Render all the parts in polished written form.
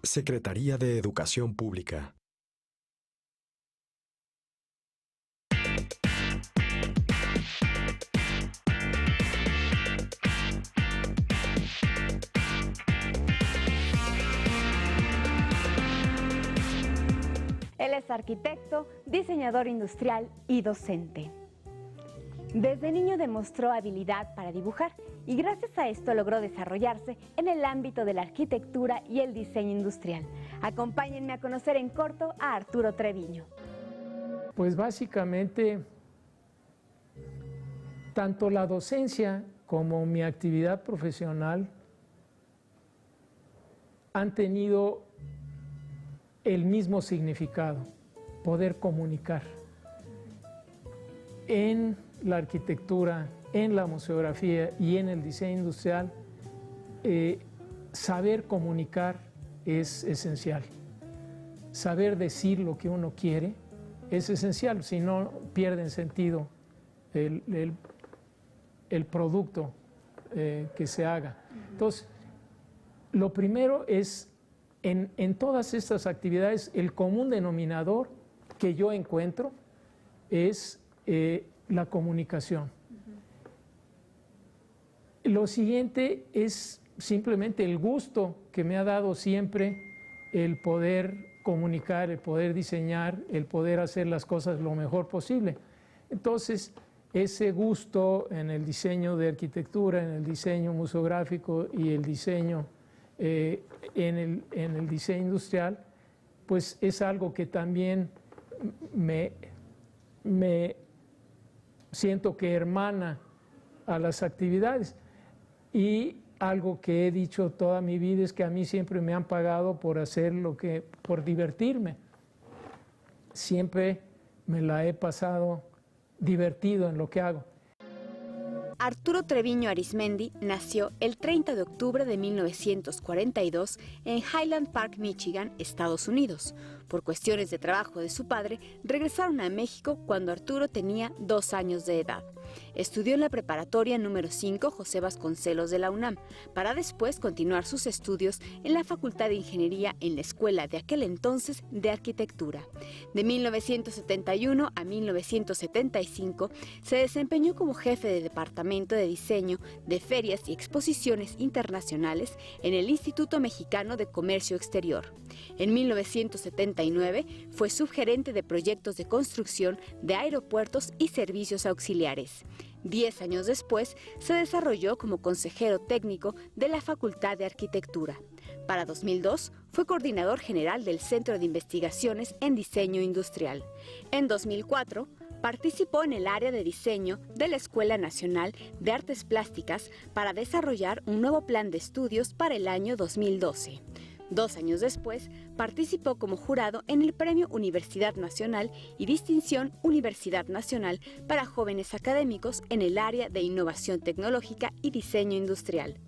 Secretaría de Educación Pública. Él es arquitecto, diseñador industrial y docente. Desde niño demostró habilidad para dibujar y gracias a esto logró desarrollarse en el ámbito de la arquitectura y el diseño industrial. Acompáñenme a conocer en corto a Arturo Treviño. Pues básicamente, tanto la docencia como mi actividad profesional han tenido el mismo significado, poder comunicar. En la arquitectura, en la museografía y en el diseño industrial, saber comunicar es esencial. Saber decir lo que uno quiere es esencial, si no pierde sentido el producto que se haga. Entonces, lo primero es, en todas estas actividades, el común denominador que yo encuentro es la comunicación. Lo siguiente es simplemente el gusto que me ha dado siempre el poder comunicar, el poder diseñar, el poder hacer las cosas lo mejor posible. Entonces, ese gusto en el diseño de arquitectura, en el diseño museográfico y el diseño en el diseño industrial, pues es algo que también me siento que hermana a las actividades. Y algo que he dicho toda mi vida es que a mí siempre me han pagado por hacer por divertirme. Siempre me la he pasado divertido en lo que hago. Arturo Treviño Arizmendi nació el 30 de octubre de 1942 en Highland Park, Michigan, Estados Unidos. Por cuestiones de trabajo de su padre, regresaron a México cuando Arturo tenía 2 años de edad. Estudió en la preparatoria número 5 José Vasconcelos de la UNAM, para después continuar sus estudios en la Facultad de Ingeniería en la escuela de aquel entonces de Arquitectura. De 1971 a 1975 se desempeñó como jefe de departamento de diseño de ferias y exposiciones internacionales en el Instituto Mexicano de Comercio Exterior. En 1979 fue subgerente de proyectos de construcción de aeropuertos y servicios auxiliares. 10 años después, se desarrolló como consejero técnico de la Facultad de Arquitectura. Para 2002, fue coordinador general del Centro de Investigaciones en Diseño Industrial. En 2004, participó en el área de diseño de la Escuela Nacional de Artes Plásticas para desarrollar un nuevo plan de estudios para el año 2012. 2 años después, participó como jurado en el Premio Universidad Nacional y Distinción Universidad Nacional para jóvenes académicos en el área de innovación tecnológica y diseño industrial.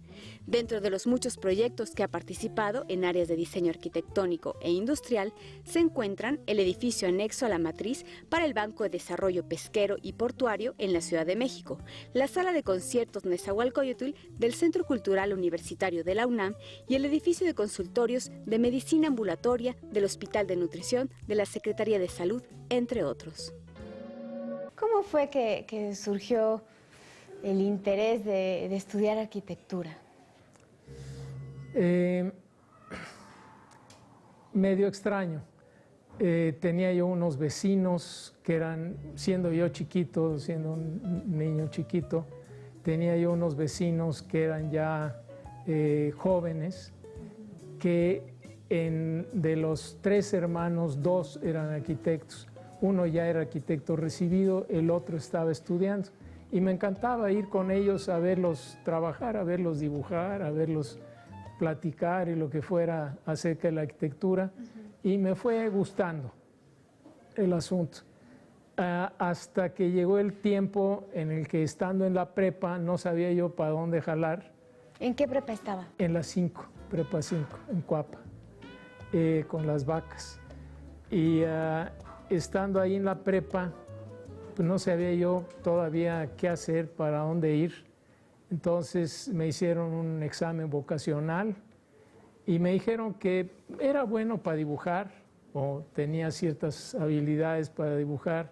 Dentro de los muchos proyectos que ha participado en áreas de diseño arquitectónico e industrial, se encuentran el edificio anexo a la matriz para el Banco de Desarrollo Pesquero y Portuario en la Ciudad de México, la sala de conciertos Nezahualcóyotl del Centro Cultural Universitario de la UNAM y el edificio de consultorios de medicina ambulatoria del Hospital de Nutrición de la Secretaría de Salud, entre otros. ¿Cómo fue que surgió el interés de estudiar arquitectura? Medio extraño. Tenía yo unos vecinos que eran, siendo yo chiquito, siendo un niño chiquito, tenía yo unos vecinos que eran ya jóvenes, que de los 3 hermanos, 2 eran arquitectos. Uno ya era arquitecto recibido, el otro estaba estudiando. Y me encantaba ir con ellos a verlos trabajar, a verlos dibujar, a verlos platicar y lo que fuera acerca de la arquitectura. Y me fue gustando el asunto. Hasta que llegó el tiempo en el que, estando en la prepa, no sabía yo para dónde jalar. ¿En qué prepa estaba? En la 5, prepa 5, en Cuapa, con las vacas. Y estando ahí en la prepa, pues no sabía yo todavía qué hacer, para dónde ir. Entonces me hicieron un examen vocacional y me dijeron que era bueno para dibujar o tenía ciertas habilidades para dibujar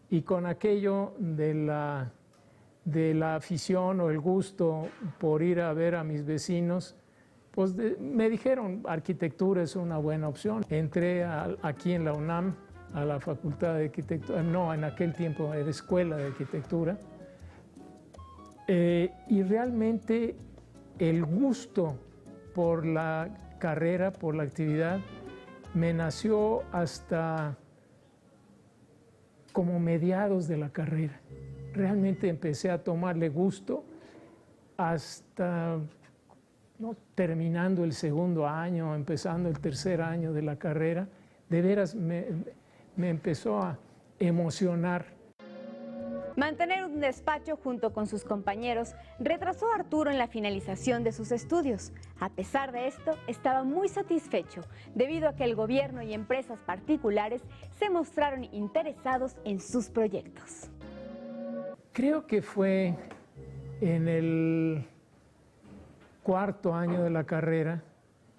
y con aquello de la afición o el gusto por ir a ver a mis vecinos, pues me dijeron arquitectura es una buena opción. Entré aquí en la UNAM a la Facultad de Arquitectura, no, en aquel tiempo era Escuela de Arquitectura, y realmente el gusto por la carrera, por la actividad, me nació hasta como mediados de la carrera. Realmente empecé a tomarle gusto hasta terminando el segundo año, empezando el tercer año de la carrera. De veras me empezó a emocionar. Mantener un despacho junto con sus compañeros retrasó a Arturo en la finalización de sus estudios. A pesar de esto, estaba muy satisfecho debido a que el gobierno y empresas particulares se mostraron interesados en sus proyectos. Creo que fue en el cuarto año de la carrera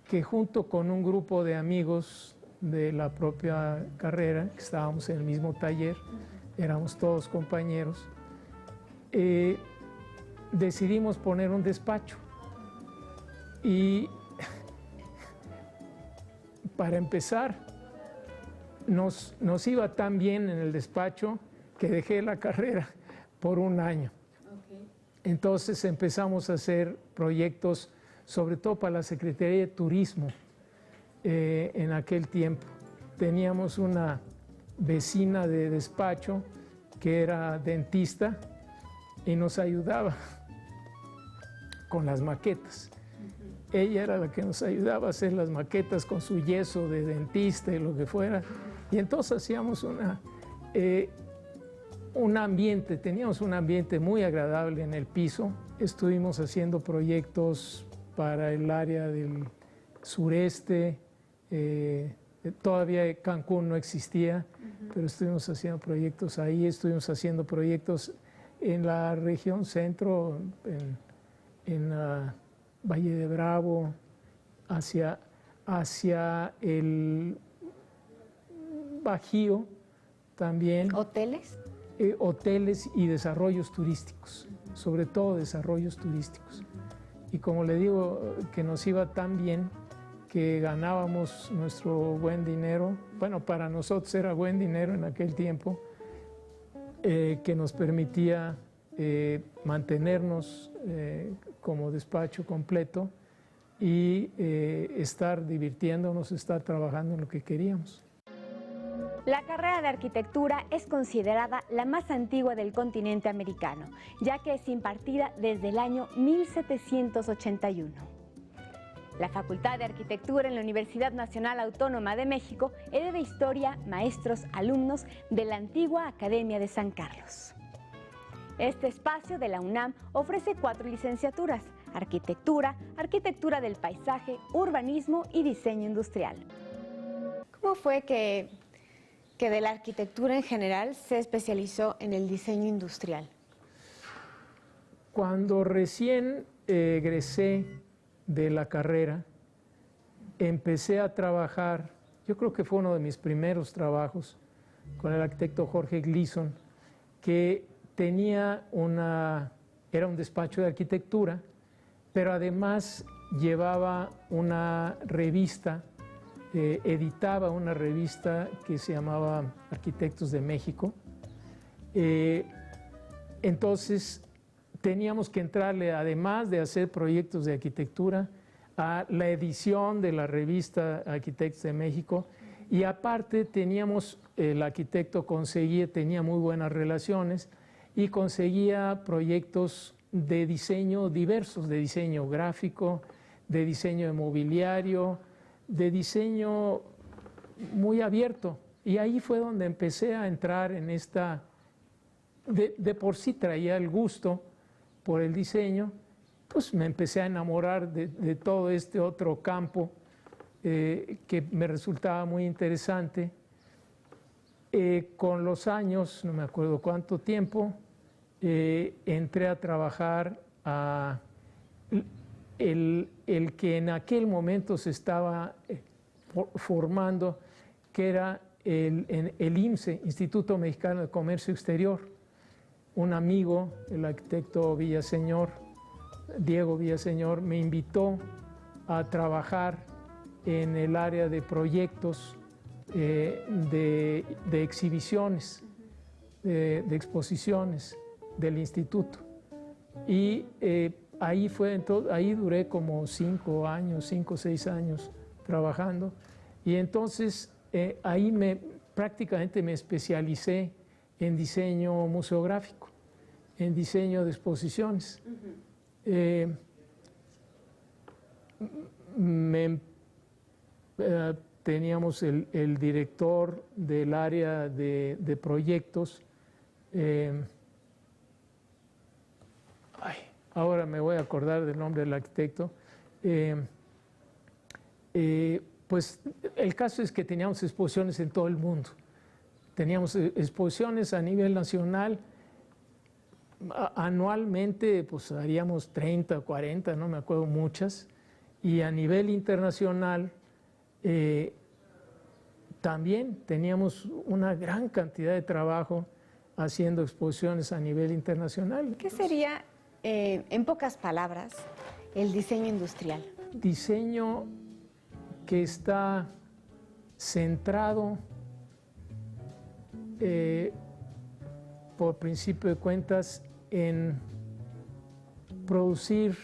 que junto con un grupo de amigos de la propia carrera, que estábamos en el mismo taller, éramos todos compañeros, decidimos poner un despacho. Y para empezar, nos iba tan bien en el despacho que dejé la carrera por un año. Entonces empezamos a hacer proyectos, sobre todo para la Secretaría de Turismo. En aquel tiempo teníamos una vecina de despacho que era dentista y nos ayudaba con las maquetas. Ella era la que nos ayudaba a hacer las maquetas con su yeso de dentista y lo que fuera. Y entonces hacíamos teníamos un ambiente muy agradable en el piso. Estuvimos haciendo proyectos para el área del sureste. Todavía Cancún no existía, pero estuvimos haciendo proyectos ahí, estuvimos haciendo proyectos en la región centro, en Valle de Bravo, hacia el Bajío también. ¿Hoteles? Hoteles y desarrollos turísticos, sobre todo desarrollos turísticos. Y como le digo, que nos iba tan bien que ganábamos nuestro buen dinero, bueno, para nosotros era buen dinero en aquel tiempo, que nos permitía mantenernos como despacho completo y estar divirtiéndonos, estar trabajando en lo que queríamos. La carrera de arquitectura es considerada la más antigua del continente americano, ya que es impartida desde el año 1781. La Facultad de Arquitectura en la Universidad Nacional Autónoma de México hereda historia, maestros, alumnos de la antigua Academia de San Carlos. Este espacio de la UNAM ofrece 4 licenciaturas: Arquitectura, Arquitectura del Paisaje, Urbanismo y Diseño Industrial. ¿Cómo fue que de la arquitectura en general se especializó en el diseño industrial? Cuando recién egresé de la carrera, empecé a trabajar, yo creo que fue uno de mis primeros trabajos, con el arquitecto Jorge Gleason, que era un despacho de arquitectura, pero además llevaba una revista, editaba una revista que se llamaba Arquitectos de México. Entonces teníamos que entrarle, además de hacer proyectos de arquitectura, a la edición de la revista Arquitectos de México, y aparte el arquitecto tenía muy buenas relaciones y conseguía proyectos de diseño diversos, de diseño gráfico, de diseño de mobiliario, de diseño muy abierto. Y ahí fue donde empecé a entrar en esta, de por sí traía el gusto por el diseño, pues me empecé a enamorar de todo este otro campo que me resultaba muy interesante. Con los años, no me acuerdo cuánto tiempo, entré a trabajar el que en aquel momento se estaba formando, que era el IMCE, Instituto Mexicano de Comercio Exterior. Un amigo, el arquitecto Villaseñor, Diego Villaseñor, me invitó a trabajar en el área de proyectos de exhibiciones, de exposiciones del instituto. Y ahí duré como 5 o 6 años trabajando. Y entonces ahí prácticamente me especialicé en diseño museográfico, en diseño de exposiciones. Teníamos el director del área de proyectos. Ahora me voy a acordar del nombre del arquitecto. Pues el caso es que teníamos exposiciones en todo el mundo. Teníamos exposiciones a nivel nacional. Anualmente pues haríamos 30 o 40, no me acuerdo, muchas. Y a nivel internacional también teníamos una gran cantidad de trabajo haciendo exposiciones a nivel internacional. ¿Qué sería, en pocas palabras, el diseño industrial? Diseño que está centrado, por principio de cuentas, en producir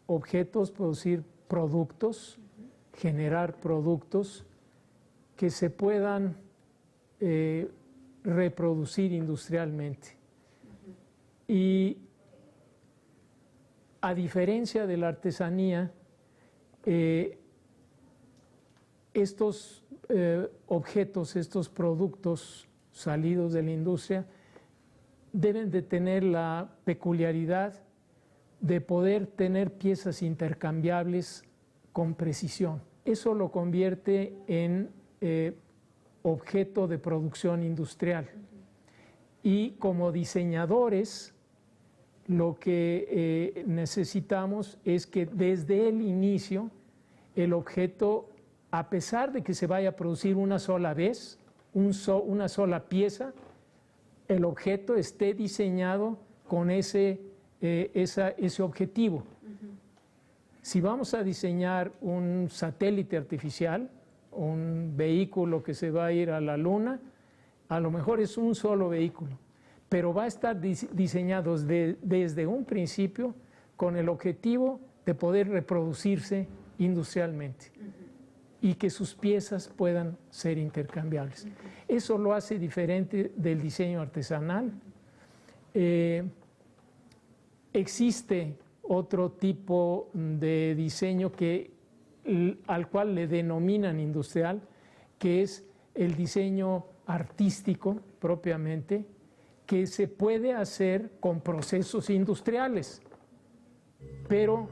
objetos, producir productos, generar productos que se puedan reproducir industrialmente. Y a diferencia de la artesanía, estos objetos, estos productos salidos de la industria, deben de tener la peculiaridad de poder tener piezas intercambiables con precisión. Eso lo convierte en objeto de producción industrial. Y como diseñadores, lo que necesitamos es que desde el inicio el objeto, a pesar de que se vaya a producir una sola vez, una sola pieza, el objeto esté diseñado con ese objetivo. Si vamos a diseñar un satélite artificial, un vehículo que se va a ir a la Luna, a lo mejor es un solo vehículo, pero va a estar diseñado desde un principio con el objetivo de poder reproducirse industrialmente y que sus piezas puedan ser intercambiables. Eso lo hace diferente del diseño artesanal. Existe otro tipo de diseño al cual le denominan industrial, que es el diseño artístico propiamente, que se puede hacer con procesos industriales, pero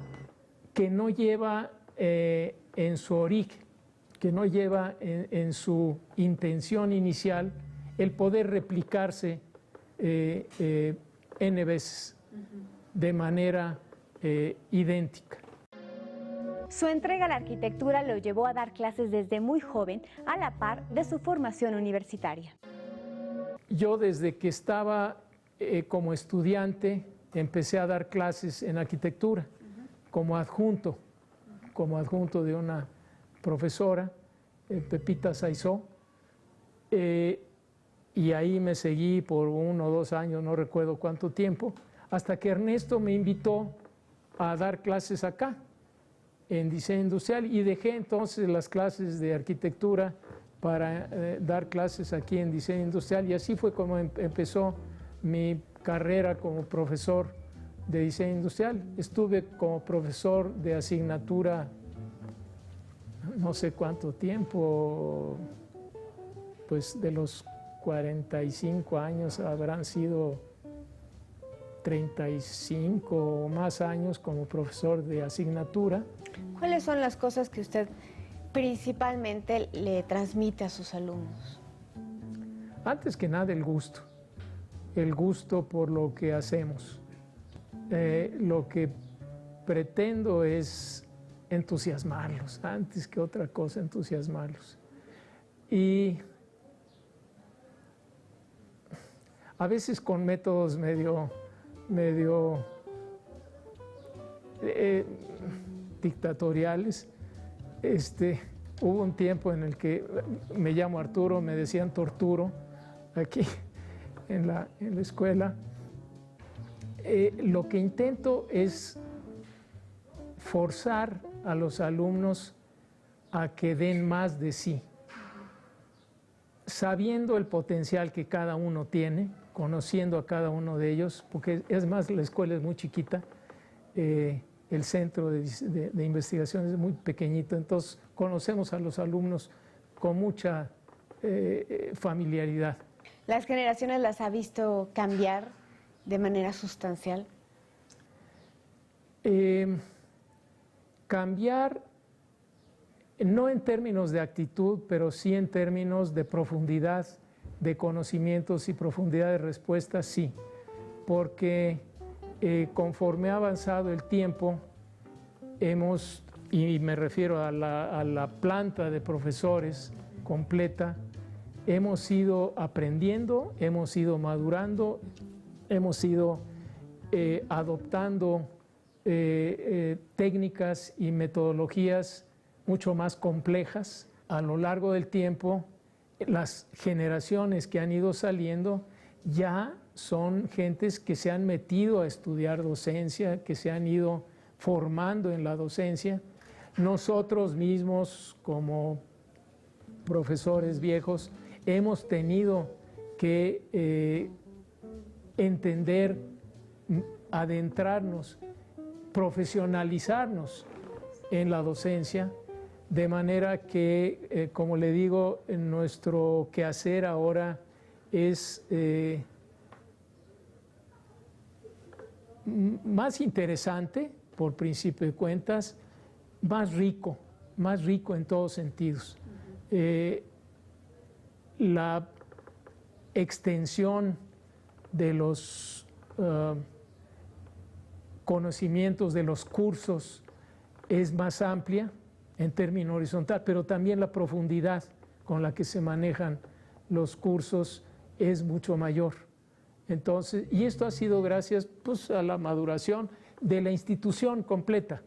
que no lleva en su origen, que no lleva en su intención inicial el poder replicarse N veces de manera idéntica. Su entrega a la arquitectura lo llevó a dar clases desde muy joven, a la par de su formación universitaria. Yo desde que estaba como estudiante empecé a dar clases en arquitectura como adjunto de una profesora, Pepita Saizó, y ahí me seguí por 1 o 2 años, no recuerdo cuánto tiempo, hasta que Ernesto me invitó a dar clases acá en diseño industrial, y dejé entonces las clases de arquitectura para dar clases aquí en diseño industrial, y así fue como empezó mi carrera como profesor de diseño industrial. Estuve como profesor de asignatura no sé cuánto tiempo, pues de los 45 años habrán sido 35 o más años como profesor de asignatura. ¿Cuáles son las cosas que usted principalmente le transmite a sus alumnos? Antes que nada el gusto por lo que hacemos, lo que pretendo es entusiasmarlos, antes que otra cosa, entusiasmarlos. Y a veces con métodos medio dictatoriales. Hubo un tiempo en el que me llamo Arturo, me decían Torturo aquí en la escuela. Lo que intento es forzar a los alumnos a que den más de sí, sabiendo el potencial que cada uno tiene, conociendo a cada uno de ellos, porque es más, la escuela es muy chiquita, el centro de investigación es muy pequeñito, entonces conocemos a los alumnos con mucha familiaridad. ¿Las generaciones las ha visto cambiar de manera sustancial? Cambiar, no en términos de actitud, pero sí en términos de profundidad de conocimientos y profundidad de respuestas, sí, porque conforme ha avanzado el tiempo, y me refiero a la planta de profesores completa, hemos ido aprendiendo, hemos ido madurando, hemos ido adoptando técnicas y metodologías mucho más complejas. A lo largo del tiempo, las generaciones que han ido saliendo ya son gentes que se han metido a estudiar docencia, que se han ido formando en la docencia. Nosotros mismos, como profesores viejos, hemos tenido que entender, adentrarnos, profesionalizarnos en la docencia, de manera que, como le digo, nuestro quehacer ahora es más interesante, por principio de cuentas, más rico en todos sentidos. La extensión de los conocimientos de los cursos es más amplia en términos horizontal, pero también la profundidad con la que se manejan los cursos es mucho mayor. Entonces, y esto ha sido gracias, pues, a la maduración de la institución completa.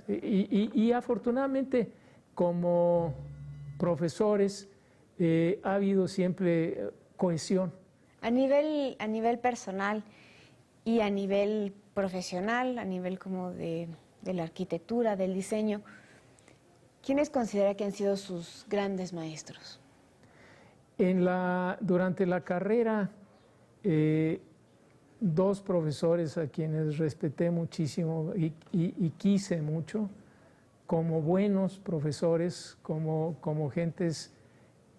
Y afortunadamente, como profesores, ha habido siempre cohesión. A nivel personal y a nivel profesional, a nivel como de la arquitectura, del diseño, ¿quiénes considera que han sido sus grandes maestros? Durante la carrera, dos profesores a quienes respeté muchísimo y quise mucho, como buenos profesores, como gentes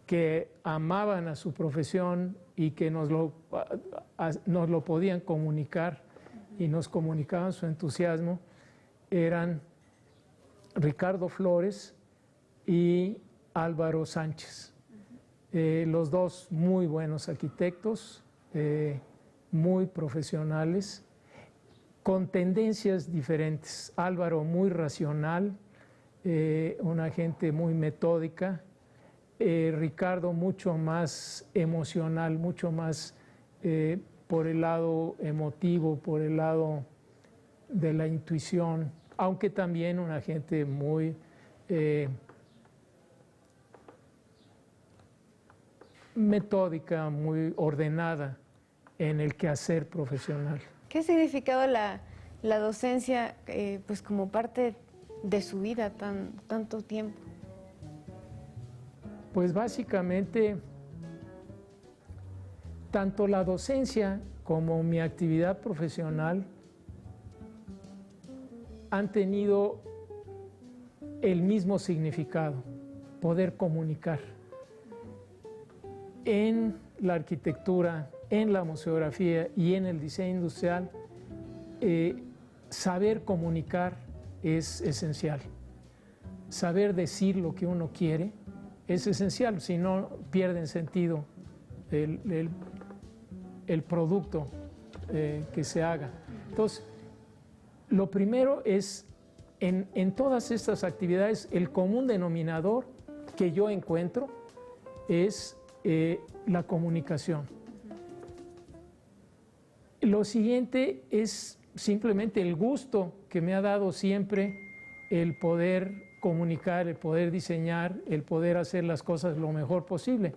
que amaban a su profesión y que nos lo podían comunicar y nos comunicaban su entusiasmo, eran Ricardo Flores y Álvaro Sánchez. Los dos muy buenos arquitectos, muy profesionales, con tendencias diferentes. Álvaro muy racional, una gente muy metódica. Ricardo mucho más emocional, mucho más por el lado emotivo, por el lado de la intuición, aunque también una gente muy metódica, muy ordenada en el quehacer profesional. ¿Qué ha significado la docencia pues como parte de su vida tanto tiempo? Pues básicamente, tanto la docencia como mi actividad profesional han tenido el mismo significado, poder comunicar. En la arquitectura, en la museografía y en el diseño industrial, saber comunicar es esencial. Saber decir lo que uno quiere es esencial, si no pierden sentido el producto que se haga. Entonces, Lo primero es, en todas estas actividades, el común denominador que yo encuentro es la comunicación. Lo siguiente es simplemente el gusto que me ha dado siempre el poder comunicar, el poder diseñar, el poder hacer las cosas lo mejor posible.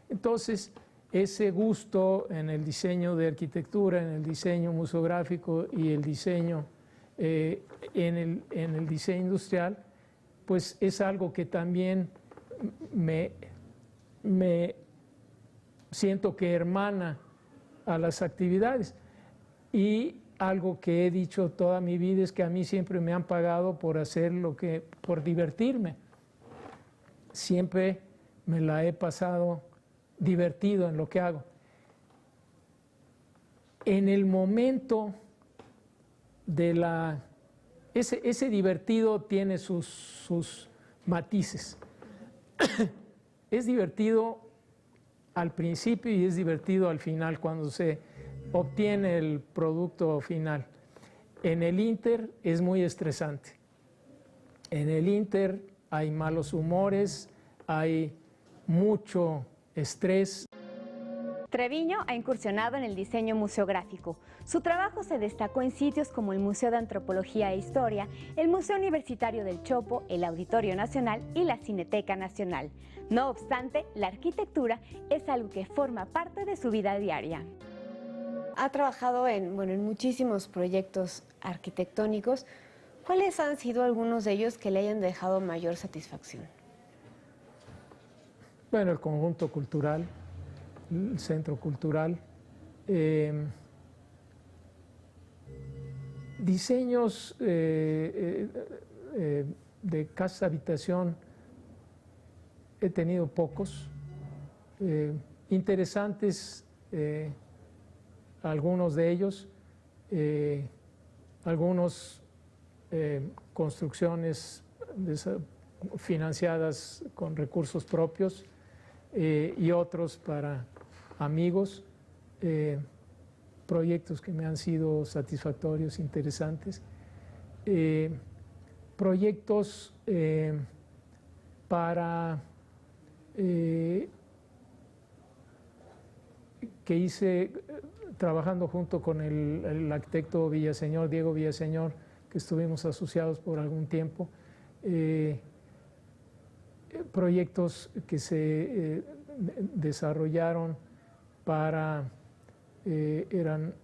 Entonces, ese gusto en el diseño de arquitectura, en el diseño museográfico y el diseño en el diseño industrial, pues es algo que también me siento que hermana a las actividades. Y algo que he dicho toda mi vida es que a mí siempre me han pagado por hacer por divertirme. Siempre me la he pasado divertido en lo que hago. En el momento de ese divertido tiene sus matices. Es divertido al principio y es divertido al final cuando se obtiene el producto final. En el Inter es muy estresante. En el Inter hay malos humores, hay mucho estrés. Treviño ha incursionado en el diseño museográfico. Su trabajo se destacó en sitios como el Museo de Antropología e Historia, el Museo Universitario del Chopo, el Auditorio Nacional y la Cineteca Nacional. No obstante, la arquitectura es algo que forma parte de su vida diaria. Ha trabajado en muchísimos proyectos arquitectónicos. ¿Cuáles han sido algunos de ellos que le hayan dejado mayor satisfacción? Bueno, el conjunto cultural, el centro cultural, diseños de casa habitación he tenido pocos, interesantes algunos de ellos, algunos construcciones financiadas con recursos propios y otros para amigos, proyectos que me han sido satisfactorios, interesantes, proyectos para que hice trabajando junto con el arquitecto Villaseñor, Diego Villaseñor, que estuvimos asociados por algún tiempo, proyectos que se desarrollaron para, eran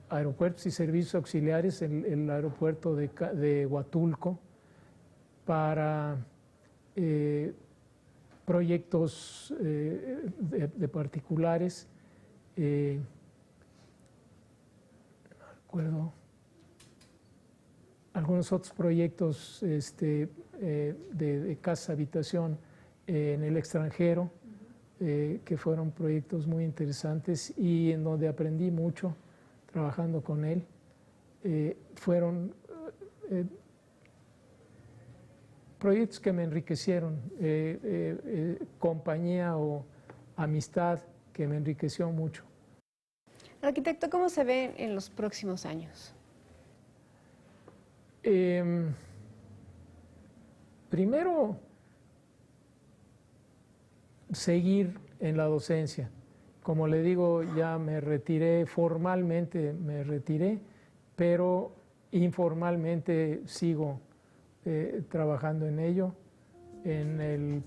aeropuertos y servicios auxiliares, el aeropuerto de Huatulco, para proyectos de particulares, no recuerdo, algunos otros proyectos de casa habitación en el extranjero, que fueron proyectos muy interesantes y en donde aprendí mucho trabajando con él. Fueron proyectos que me enriquecieron, compañía o amistad que me enriqueció mucho. Arquitecto, ¿cómo se ve en los próximos años? Primero, seguir en la docencia. Como le digo, ya me retiré, formalmente me retiré, pero informalmente sigo trabajando en ello, en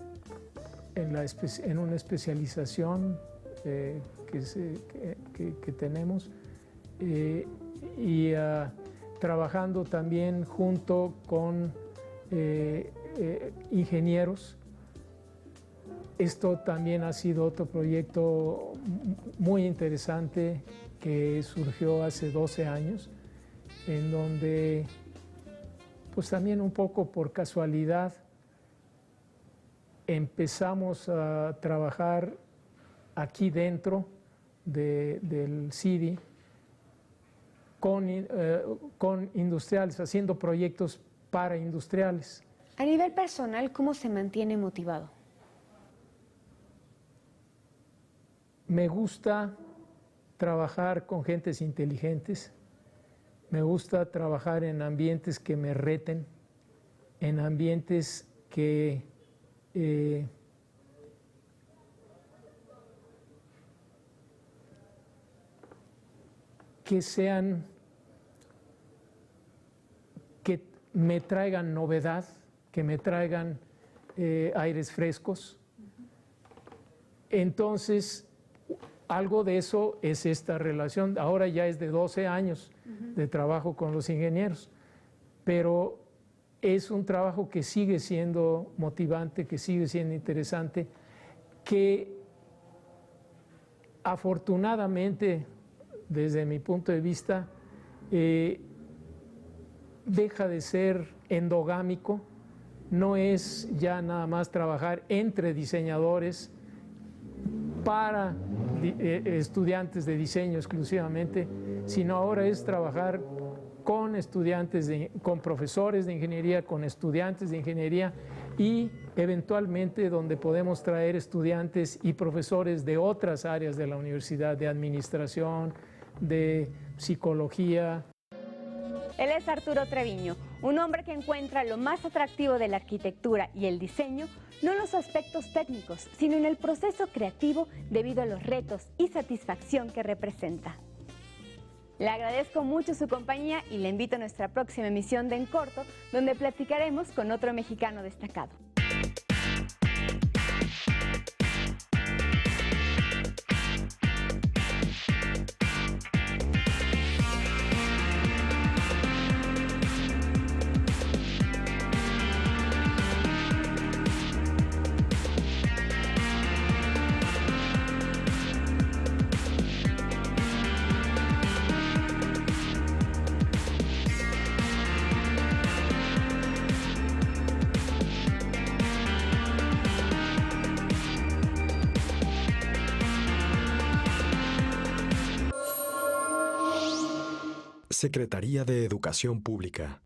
una especialización que tenemos y trabajando también junto con ingenieros. Esto también ha sido otro proyecto muy interesante que surgió hace 12 años, en donde pues también un poco por casualidad empezamos a trabajar aquí dentro del CIDI con industriales, haciendo proyectos para industriales. A nivel personal, ¿cómo se mantiene motivado? Me gusta trabajar con gentes inteligentes, Me gusta trabajar en ambientes que me reten, en ambientes que me traigan novedad, que me traigan aires frescos. Entonces, algo de eso es esta relación. Ahora ya es de 12 años de trabajo con los ingenieros, pero es un trabajo que sigue siendo motivante, que sigue siendo interesante, que afortunadamente, desde mi punto de vista, deja de ser endogámico, no es ya nada más trabajar entre diseñadores para estudiantes de diseño exclusivamente, sino ahora es trabajar con estudiantes, con profesores de ingeniería, con estudiantes de ingeniería y eventualmente donde podemos traer estudiantes y profesores de otras áreas de la universidad, de administración, de psicología. Él es Arturo Treviño, un hombre que encuentra lo más atractivo de la arquitectura y el diseño, no en los aspectos técnicos, sino en el proceso creativo debido a los retos y satisfacción que representa. Le agradezco mucho su compañía y le invito a nuestra próxima emisión de En Corto, donde platicaremos con otro mexicano destacado. Secretaría de Educación Pública.